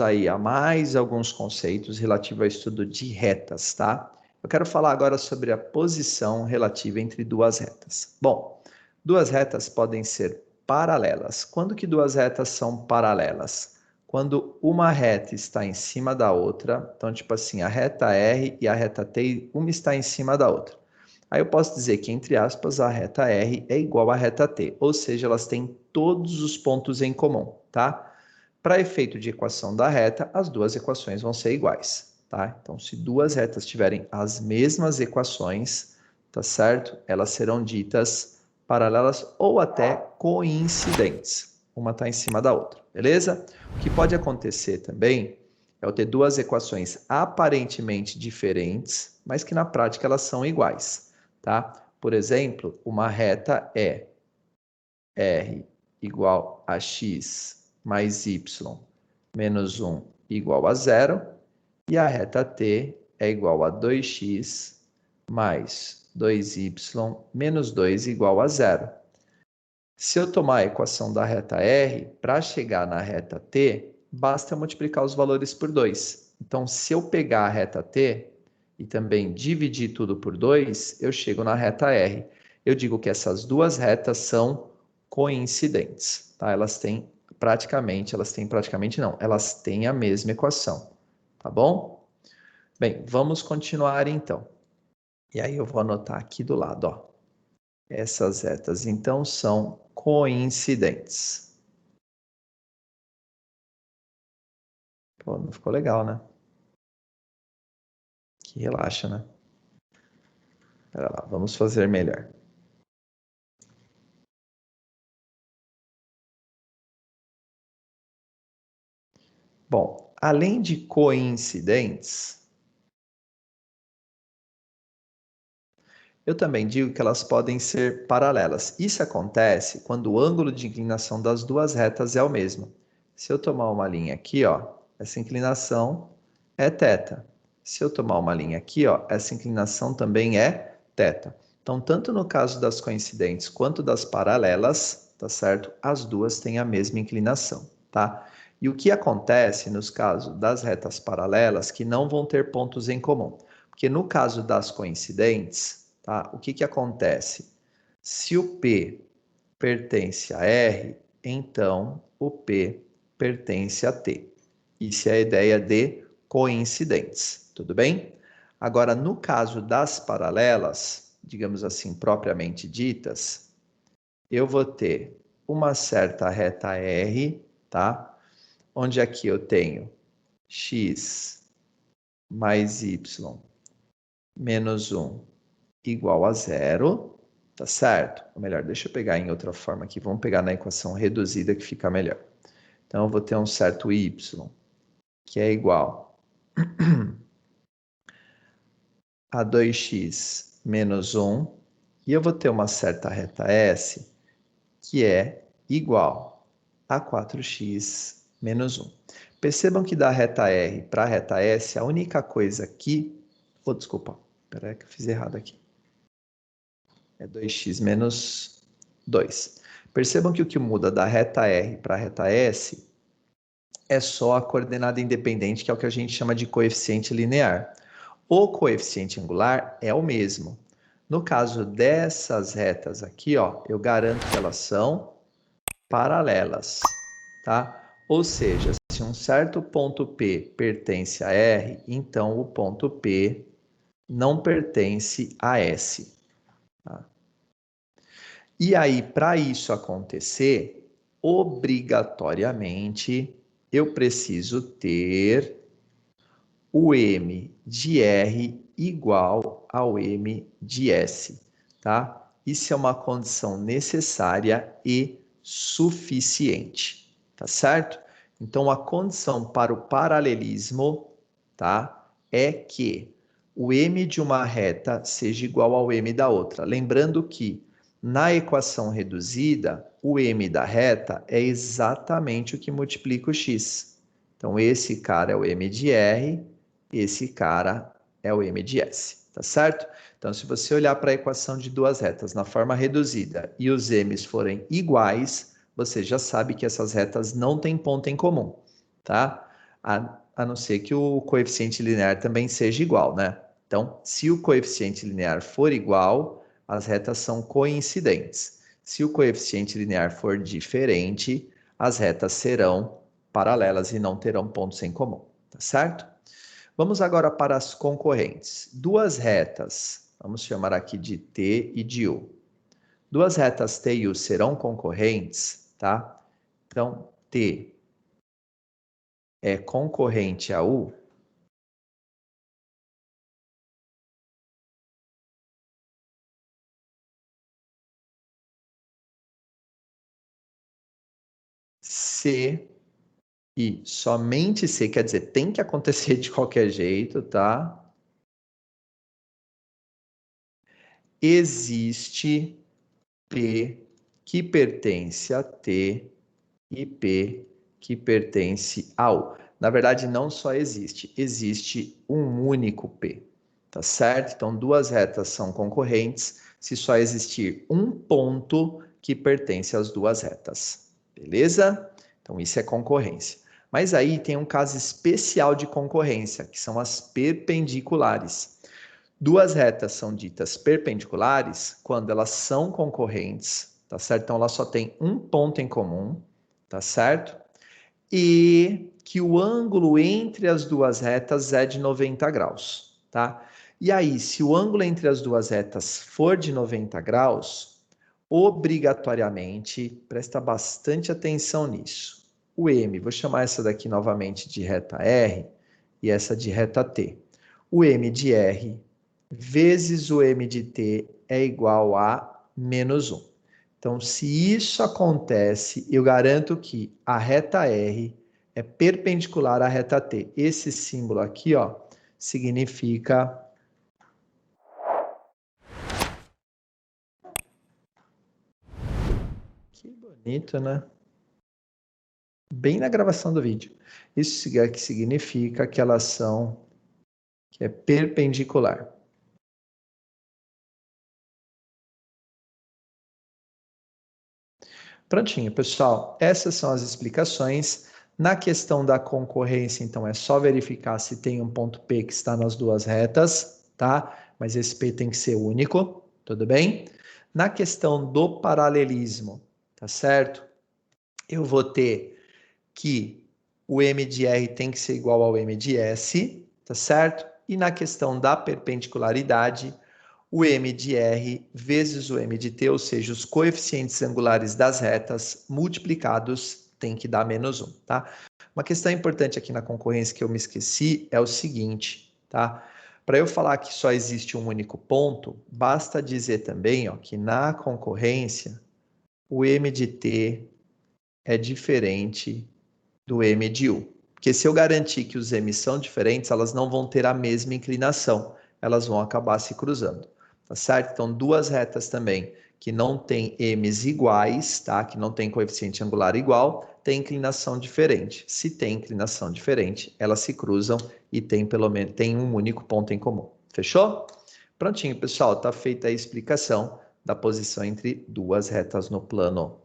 aí a mais alguns conceitos relativos ao estudo de retas, tá? Eu quero falar agora sobre a posição relativa entre duas retas. Bom, duas retas podem ser paralelas. Quando que duas retas são paralelas? Quando uma reta está em cima da outra, então tipo assim, a reta R e a reta T, uma está em cima da outra. Aí eu posso dizer que, entre aspas, a reta R é igual à reta T, ou seja, elas têm todos os pontos em comum, tá? Para efeito de equação da reta, as duas equações vão ser iguais, tá? Então, se duas retas tiverem as mesmas equações, tá certo? Elas serão ditas paralelas ou até coincidentes. Uma está em cima da outra, beleza? O que pode acontecer também é eu ter duas equações aparentemente diferentes, mas que na prática elas são iguais, tá? Por exemplo, uma reta é R igual a x mais y menos 1 igual a 0, e a reta T é igual a 2x mais 2y menos 2 igual a 0. Se eu tomar a equação da reta R, para chegar na reta T, basta multiplicar os valores por 2. Então, se eu pegar a reta T e também dividir tudo por 2, eu chego na reta R. Eu digo que essas duas retas são coincidentes, tá? Elas têm a mesma equação, tá bom? Bem, vamos continuar então. E aí eu vou anotar aqui do lado, ó. Essas retas, então, são coincidentes. Pô, não ficou legal, né? Que relaxa, né? Pera lá, vamos fazer melhor. Bom, além de coincidentes, eu também digo que elas podem ser paralelas. Isso acontece quando o ângulo de inclinação das duas retas é o mesmo. Se eu tomar uma linha aqui, ó, essa inclinação é θ. Se eu tomar uma linha aqui, ó, essa inclinação também é θ. Então, tanto no caso das coincidentes quanto das paralelas, tá certo? As duas têm a mesma inclinação, tá? E o que acontece nos casos das retas paralelas que não vão ter pontos em comum? Porque no caso das coincidentes, tá? O que acontece? Se o P pertence a R, então o P pertence a T. Isso é a ideia de coincidentes, tudo bem? Agora, no caso das paralelas, digamos assim, propriamente ditas, eu vou ter uma certa reta R, tá? Onde aqui eu tenho x mais y menos 1 igual a 0, tá certo? Ou melhor, deixa eu pegar em outra forma aqui, vamos pegar na equação reduzida que fica melhor. Então, eu vou ter um certo y, que é igual a 2x menos 1, e eu vou ter uma certa reta S, que é igual a 4x menos 1. Percebam que da reta R para a reta S, a única coisa que... Oh, desculpa, espera que eu fiz errado aqui. É 2x menos 2. Percebam que o que muda da reta R para a reta S é só a coordenada independente, que é o que a gente chama de coeficiente linear. O coeficiente angular é o mesmo. No caso dessas retas aqui, ó, eu garanto que elas são paralelas, tá? Ou seja, se um certo ponto P pertence a R, então o ponto P não pertence a S. Tá? E aí, para isso acontecer, obrigatoriamente, eu preciso ter o M de R igual ao M de S, tá? Isso é uma condição necessária e suficiente, tá certo? Então, a condição para o paralelismo, tá? É que o M de uma reta seja igual ao M da outra. Lembrando que na equação reduzida, o M da reta é exatamente o que multiplica o x. Então, esse cara é o M de R, esse cara é o M de S, tá certo? Então, se você olhar para a equação de duas retas na forma reduzida e os M's forem iguais, você já sabe que essas retas não têm ponto em comum, tá? a não ser que o coeficiente linear também seja igual, né? Então, se o coeficiente linear for igual, as retas são coincidentes. Se o coeficiente linear for diferente, as retas serão paralelas e não terão pontos em comum, tá certo? Vamos agora para as concorrentes. Duas retas, vamos chamar aqui de T e de U. Duas retas T e U serão concorrentes, tá? Então, T é concorrente a U. Se e somente se, quer dizer, tem que acontecer de qualquer jeito, tá? Existe P que pertence a T e P que pertence a U. Na verdade, não só existe, existe um único P, tá certo? Então, duas retas são concorrentes se só existir um ponto que pertence às duas retas, beleza? Então, isso é concorrência. Mas aí tem um caso especial de concorrência, que são as perpendiculares. Duas retas são ditas perpendiculares quando elas são concorrentes, tá certo? Então, elas só têm um ponto em comum, tá certo? E que o ângulo entre as duas retas é de 90 graus, tá? E aí, se o ângulo entre as duas retas for de 90 graus, obrigatoriamente, presta bastante atenção nisso. O M, vou chamar essa daqui novamente de reta R e essa de reta T. O M de R vezes o M de T é igual a menos 1. Então, se isso acontece, eu garanto que a reta R é perpendicular à reta T. Esse símbolo aqui, ó, significa... Que bonito, né? Bem na gravação do vídeo. Isso significa que elas são... que é perpendicular. Prontinho, pessoal. Essas são as explicações. Na questão da concorrência, então, é só verificar se tem um ponto P que está nas duas retas, tá? Mas esse P tem que ser único, tudo bem? Na questão do paralelismo, tá certo? Eu vou ter que o M de R tem que ser igual ao M de S, tá certo? E na questão da perpendicularidade, o M de R vezes o M de T, ou seja, os coeficientes angulares das retas multiplicados tem que dar menos 1, tá? Uma questão importante aqui na concorrência que eu me esqueci é o seguinte, tá? Para eu falar que só existe um único ponto, basta dizer também, ó, que na concorrência o M de T é diferente do M de U. Porque se eu garantir que os M são diferentes, elas não vão ter a mesma inclinação, elas vão acabar se cruzando, tá certo? Então, duas retas também que não têm M's iguais, tá? Que não tem coeficiente angular igual, tem inclinação diferente. Se tem inclinação diferente, elas se cruzam e tem pelo menos um único ponto em comum. Fechou? Prontinho, pessoal, tá feita a explicação da posição entre duas retas no plano